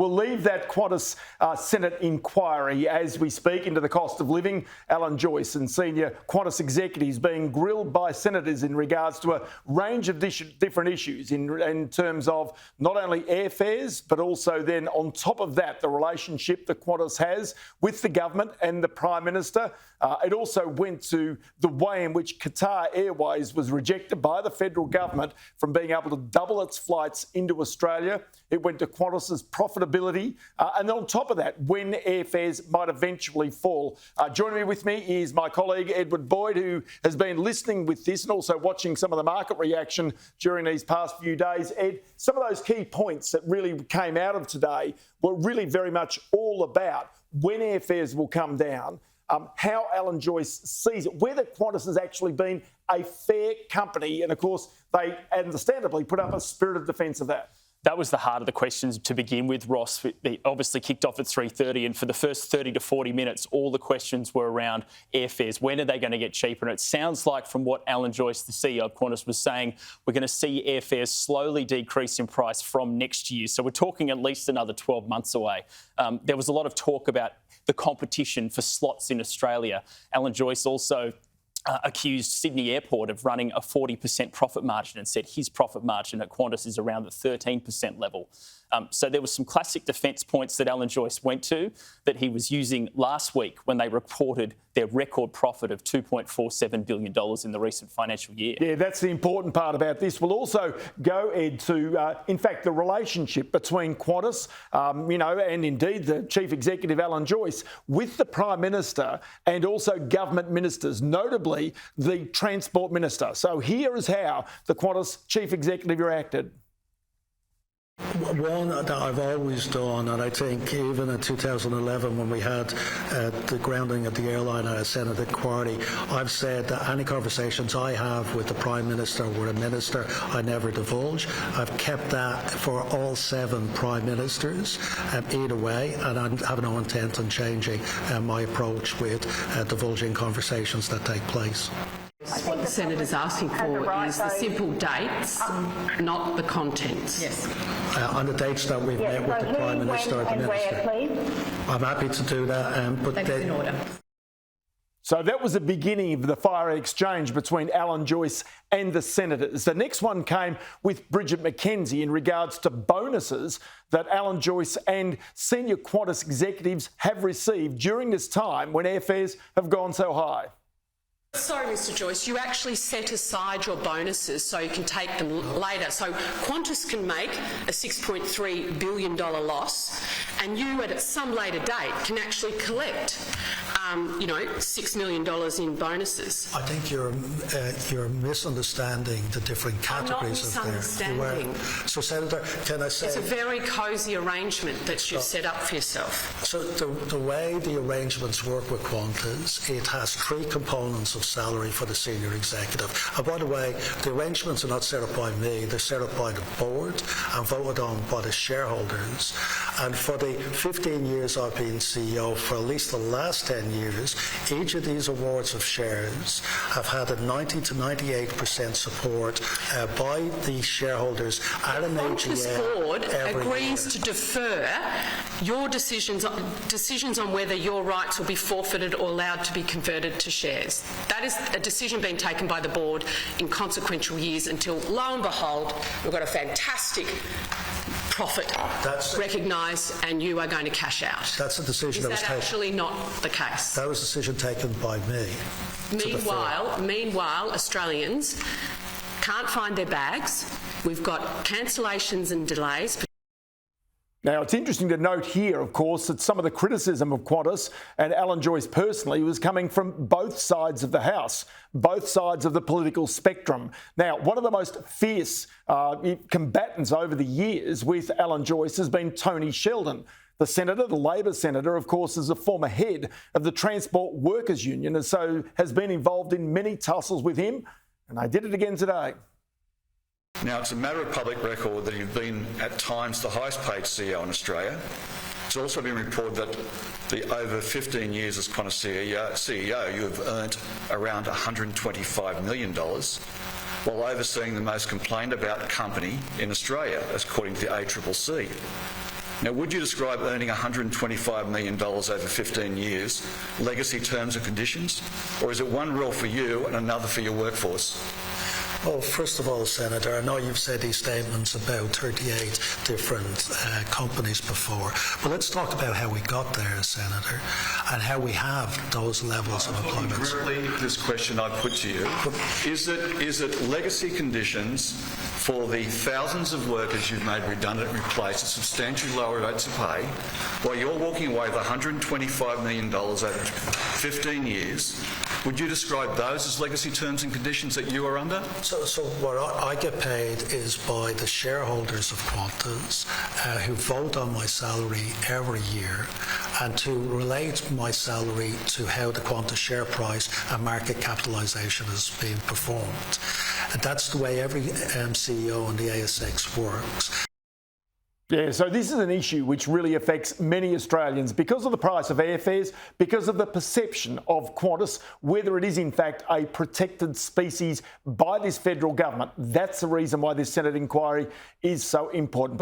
We'll leave that Qantas Senate inquiry as we speak into the cost of living. Alan Joyce and senior Qantas executives being grilled by senators in regards to a range of different issues in terms of not only airfares, but also then on top of that, the relationship that Qantas has with the government and the Prime Minister. It also went to the way in which Qatar Airways was rejected by the federal government from being able to double its flights into Australia. It went to Qantas's profitability. And on top of that, when airfares might eventually fall. Joining me with me is my colleague Edward Boyd, who has been listening with this and also watching some of the market reaction during these past few days. Ed, some of those key points that really came out of today were really very much all about when airfares will come down, how Alan Joyce sees it, whether Qantas has actually been a fair company. And of course, they understandably put up a spirit of defence of that. That was the heart of the questions to begin with, Ross. They obviously kicked off at 3:30, and for the first 30 to 40 minutes, all the questions were around airfares. When are they going to get cheaper? And it sounds like from what Alan Joyce, the CEO of Qantas, was saying, we're going to see airfares slowly decrease in price from next year. So we're talking at least another 12 months away. There was a lot of talk about the competition for slots in Australia. Alan Joyce also accused Sydney Airport of running a 40% profit margin and said his profit margin at Qantas is around the 13% level. So there were some classic defence points that Alan Joyce went to that he was using last week when they reported their record profit of $2.47 billion in the recent financial year. Yeah, that's the important part about this. We'll also go, Ed, to, in fact, the relationship between Qantas, and indeed the Chief Executive, Alan Joyce, with the Prime Minister and also government ministers, notably the Transport Minister. So here is how the Qantas Chief Executive reacted. One that I've always done, and I think even in 2011 when we had the grounding of the airline and a Senate inquiry, I've said that any conversations I have with the Prime Minister or a minister, I never divulge. I've kept that for all 7 Prime Ministers either way, and I have no intent on changing my approach with divulging conversations that take place. What the Senate is asking for is the simple dates, not the contents. Yes. On the dates that we've met with the Prime Minister and the Minister. I'm happy to do that. But that's in order. So that was the beginning of the fire exchange between Alan Joyce and the senators. The next one came with Bridget McKenzie in regards to bonuses that Alan Joyce and senior Qantas executives have received during this time when airfares have gone so high. Sorry, Mr Joyce, you actually set aside your bonuses so you can take them later. So Qantas can make a $6.3 billion loss, and you at some later date can actually collect $6 million in bonuses. I think you're misunderstanding the different categories of there. So, Senator, can I say... It's a very cosy arrangement that you've set up for yourself. So the way the arrangements work with Qantas, it has 3 components of salary for the senior executive. And by the way, the arrangements are not set up by me, they're set up by the board and voted on by the shareholders. And for the 15 years I've been CEO, for at least the last 10 years, each of these awards of shares have had a 90 to 98% support by the shareholders at an AGM. The board agrees to defer your decisions on whether your rights will be forfeited or allowed to be converted to shares. That is a decision being taken by the board in consequential years until, lo and behold, we've got a fantastic profit recognised and you are going to cash out. That's a decision that was taken. Is that actually not the case? That was a decision taken by me. Meanwhile, Australians can't find their bags. We've got cancellations and delays. Now, it's interesting to note here, of course, that some of the criticism of Qantas and Alan Joyce personally was coming from both sides of the House, both sides of the political spectrum. Now, one of the most fierce combatants over the years with Alan Joyce has been Tony Sheldon. The senator, the Labor senator, of course, is a former head of the Transport Workers Union and so has been involved in many tussles with him, and they did it again today. Now, it's a matter of public record that you've been, at times, the highest paid CEO in Australia. It's also been reported that the over 15 years as Qantas CEO, you have earned around $125 million, while overseeing the most complained about company in Australia, according to the ACCC. Now, would you describe earning $125 million over 15 years legacy terms and conditions, or is it one rule for you and another for your workforce? Well, first of all, Senator, I know you've said these statements about 38 different companies before, but let's talk about how we got there, Senator, and how we have those levels of employment. Directly, this question I put to you, is it legacy conditions for the thousands of workers you've made redundant and replaced at substantially lower rates of pay, while you're walking away with $125 million over 15 years? Would you describe those as legacy terms and conditions that you are under? So what I get paid is by the shareholders of Qantas who vote on my salary every year, and to relate my salary to how the Qantas share price and market capitalisation is being performed. And that's the way every CEO on the ASX works. Yeah, so this is an issue which really affects many Australians because of the price of airfares, because of the perception of Qantas, whether it is in fact a protected species by this federal government. That's the reason why this Senate inquiry is so important.